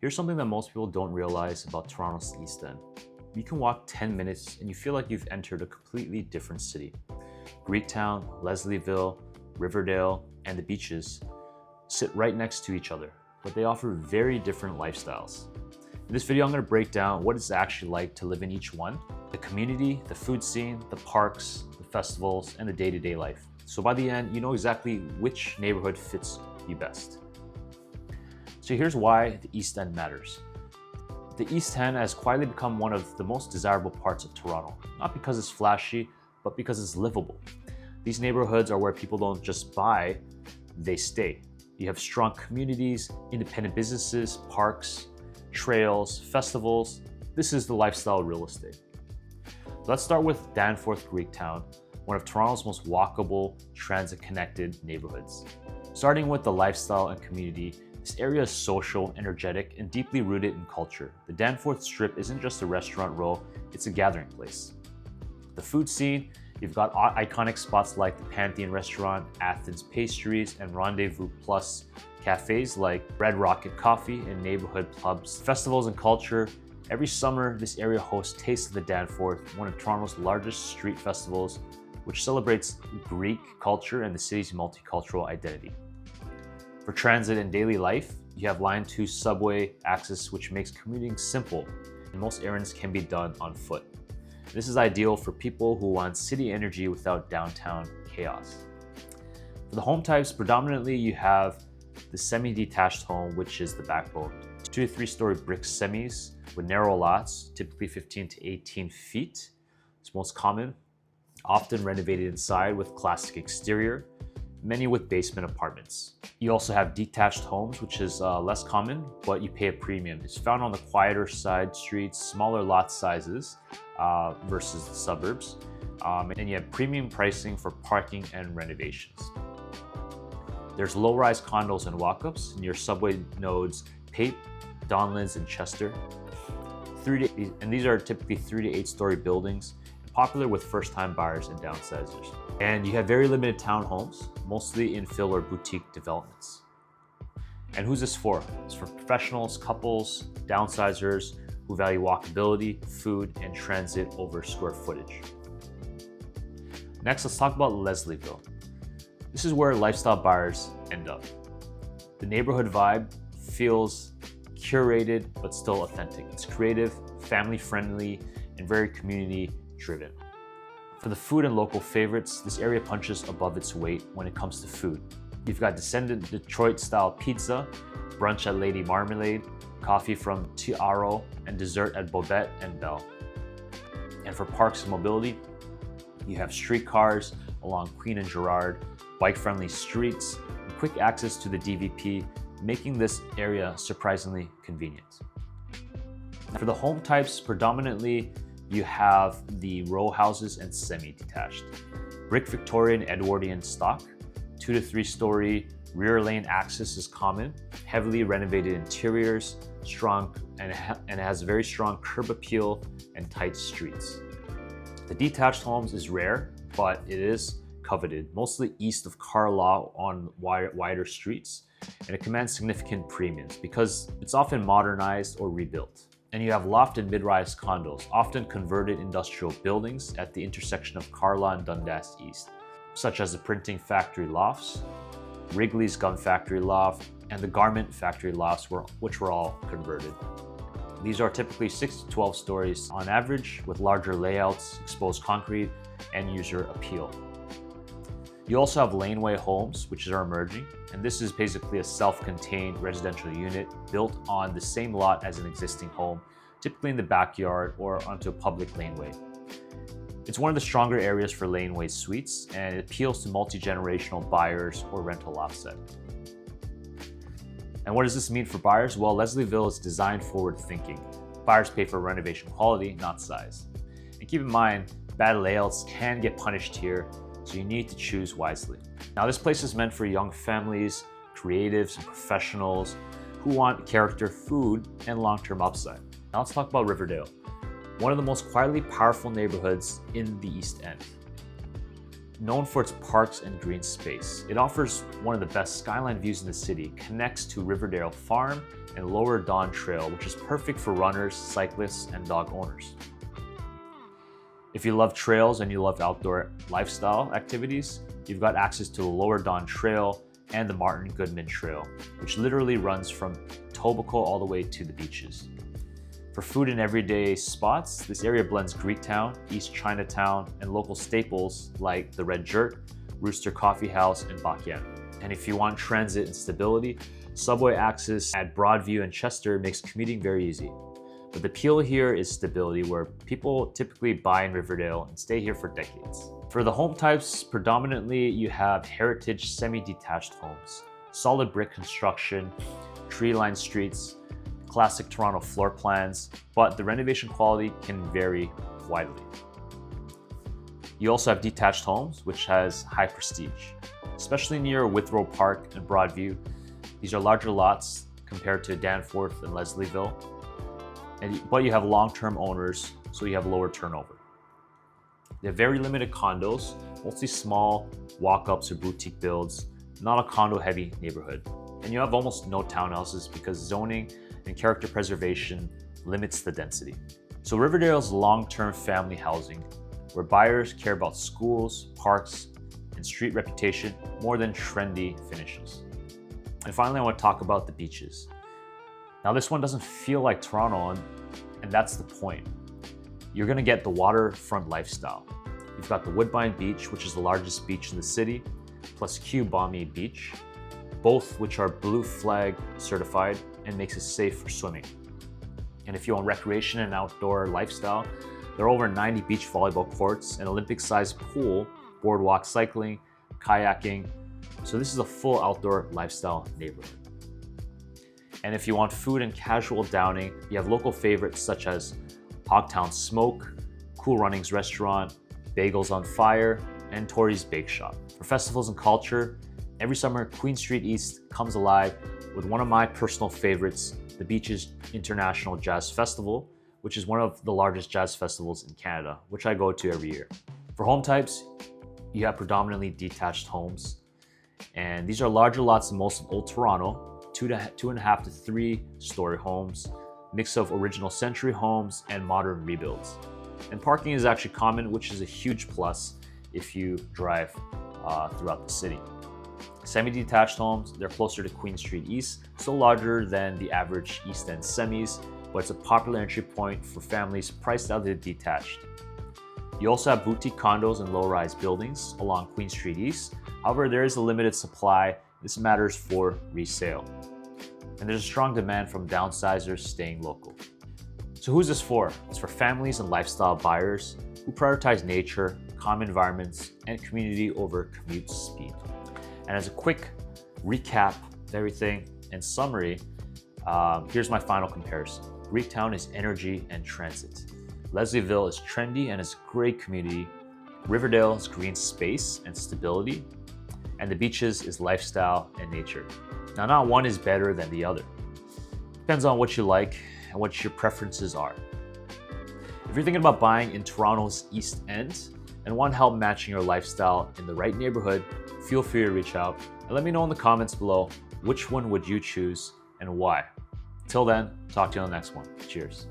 Here's something that most people don't realize about Toronto's East End. You can walk 10 minutes and you feel like you've entered a completely different city. Greektown, Leslieville, Riverdale, and the beaches sit right next to each other, but they offer very different lifestyles. In this video, I'm going to break down what it's actually like to live in each one, the community, the food scene, the parks, the festivals, and the day-to-day life. So by the end, you know exactly which neighborhood fits you best. So here's why the East End matters. The East End has quietly become one of the most desirable parts of Toronto, not because it's flashy, but because it's livable. These neighborhoods are where people don't just buy, they stay. You have strong communities, independent businesses, parks, trails, festivals. This is the lifestyle real estate. Let's start with Danforth, Greektown, one of Toronto's most walkable, transit-connected neighborhoods. Starting with the lifestyle and community, this area is social, energetic, and deeply rooted in culture. The Danforth Strip isn't just a restaurant row, it's a gathering place. The food scene, you've got iconic spots like the Pantheon Restaurant, Athens Pastries, and Rendezvous Plus cafes like Red Rocket Coffee and neighborhood pubs. Festivals and culture, every summer this area hosts Taste of the Danforth, one of Toronto's largest street festivals, which celebrates Greek culture and the city's multicultural identity. For transit and daily life, you have Line 2 subway access, which makes commuting simple, and most errands can be done on foot. This is ideal for people who want city energy without downtown chaos. For the home types, predominantly you have the semi-detached home, which is the backbone. 2 to 3 story brick semis with narrow lots, typically 15 to 18 feet. It's most common, often renovated inside with classic exterior, many with basement apartments. You also have detached homes, which is less common, but you pay a premium. It's found on the quieter side streets, smaller lot sizes versus the suburbs. And you have premium pricing for parking and renovations. There's low-rise condos and walk-ups near subway nodes Pape, Donlands, and Chester. And these are typically 3 to 8 story buildings, popular with first-time buyers and downsizers. And you have very limited townhomes, mostly infill or boutique developments. And who's this for? It's for professionals, couples, downsizers who value walkability, food, and transit over square footage. Next, let's talk about Leslieville. This is where lifestyle buyers end up. The neighborhood vibe feels curated but still authentic. It's creative, family-friendly, and very community-driven. For the food and local favorites, this area punches above its weight when it comes to food. You've got descendant Detroit-style pizza, brunch at Lady Marmalade, coffee from Tiaro, and dessert at Bobette and Belle. And for parks and mobility, you have streetcars along Queen and Gerrard, bike-friendly streets, and quick access to the DVP, making this area surprisingly convenient. For the home types, predominantly you have the row houses and semi-detached. Brick Victorian Edwardian stock, 2 to 3 story rear lane access is common, heavily renovated interiors, and has very strong curb appeal and tight streets. The detached homes is rare, but it is coveted, mostly east of Carlaw on wider streets, and it commands significant premiums because it's often modernized or rebuilt. And you have loft and mid-rise condos, often converted industrial buildings at the intersection of Carlaw and Dundas East, such as the Printing Factory Lofts, Wrigley's Gum Factory Loft, and the Garment Factory Lofts, which were all converted. These are typically 6 to 12 stories on average, with larger layouts, exposed concrete, and user appeal. You also have laneway homes, which are emerging, and this is basically a self-contained residential unit built on the same lot as an existing home, typically in the backyard or onto a public laneway. It's one of the stronger areas for laneway suites, and it appeals to multi-generational buyers or rental offset. And what does this mean for buyers? Well, Leslieville is design forward thinking. Buyers pay for renovation quality, not size. And keep in mind, bad layouts can get punished here, so you need to choose wisely. Now, this place is meant for young families, creatives, and professionals who want character, food, and long-term upside. Now let's talk about Riverdale, one of the most quietly powerful neighborhoods in the East End. known for its parks and green space. It offers one of the best skyline views in the city, connects to Riverdale Farm and Lower Dawn Trail, which is perfect for runners, cyclists, and dog owners. If you love trails and you love outdoor lifestyle activities, you've got access to the Lower Dawn Trail and the Martin Goodman Trail, which literally runs from Etobicoke all the way to the beaches. For food and everyday spots, this area blends Greektown, East Chinatown, and local staples like the Red Jerk, Rooster Coffee House, and Bakyan. And if you want transit and stability, subway access at Broadview and Chester makes commuting very easy. But the appeal here is stability, where people typically buy in Riverdale and stay here for decades. For the home types, predominantly you have heritage semi-detached homes, solid brick construction, tree-lined streets, classic Toronto floor plans, but the renovation quality can vary widely. You also have detached homes, which has high prestige, especially near Withrow Park and Broadview. These are larger lots compared to Danforth and Leslieville, but you have long-term owners, so you have lower turnover. They have very limited condos, mostly small walk-ups or boutique builds, not a condo-heavy neighborhood. And you have almost no townhouses because zoning and character preservation limits the density. So Riverdale is long-term family housing, where buyers care about schools, parks, and street reputation more than trendy finishes. And finally, I want to talk about the beaches. Now, this one doesn't feel like Toronto, and that's the point. You're gonna get the waterfront lifestyle. You've got the Woodbine Beach, which is the largest beach in the city, plus Q Balmy Beach, both which are Blue Flag certified and makes it safe for swimming. And if you want recreation and outdoor lifestyle, there are over 90 beach volleyball courts, an Olympic-sized pool, boardwalk cycling, kayaking. So this is a full outdoor lifestyle neighborhood. And if you want food and casual dining, you have local favorites such as Hogtown Smoke, Cool Runnings Restaurant, Bagels on Fire, and Tori's Bake Shop. For festivals and culture, every summer Queen Street East comes alive with one of my personal favorites, the Beaches International Jazz Festival, which is one of the largest jazz festivals in Canada, which I go to every year. For home types, you have predominantly detached homes, and these are larger lots than most of Old Toronto, 2.5 to 3-story homes, mix of original century homes and modern rebuilds. And parking is actually common, which is a huge plus if you drive throughout the city. Semi-detached homes, they're closer to Queen Street East, so larger than the average East End semis, but it's a popular entry point for families priced out of the detached. You also have boutique condos and low-rise buildings along Queen Street East. However, there is a limited supply. This matters for resale. And there's a strong demand from downsizers staying local. So who's this for? It's for families and lifestyle buyers who prioritize nature, calm environments, and community over commute speed. And as a quick recap of everything and summary, here's my final comparison. Greektown is energy and transit. Leslieville is trendy and is a great community. Riverdale is green space and stability. And the beaches is lifestyle and nature. Now, not one is better than the other. Depends on what you like and what your preferences are. If you're thinking about buying in Toronto's East End and want help matching your lifestyle in the right neighborhood, feel free to reach out and let me know in the comments below which one would you choose and why. Till then, talk to you on the next one. Cheers.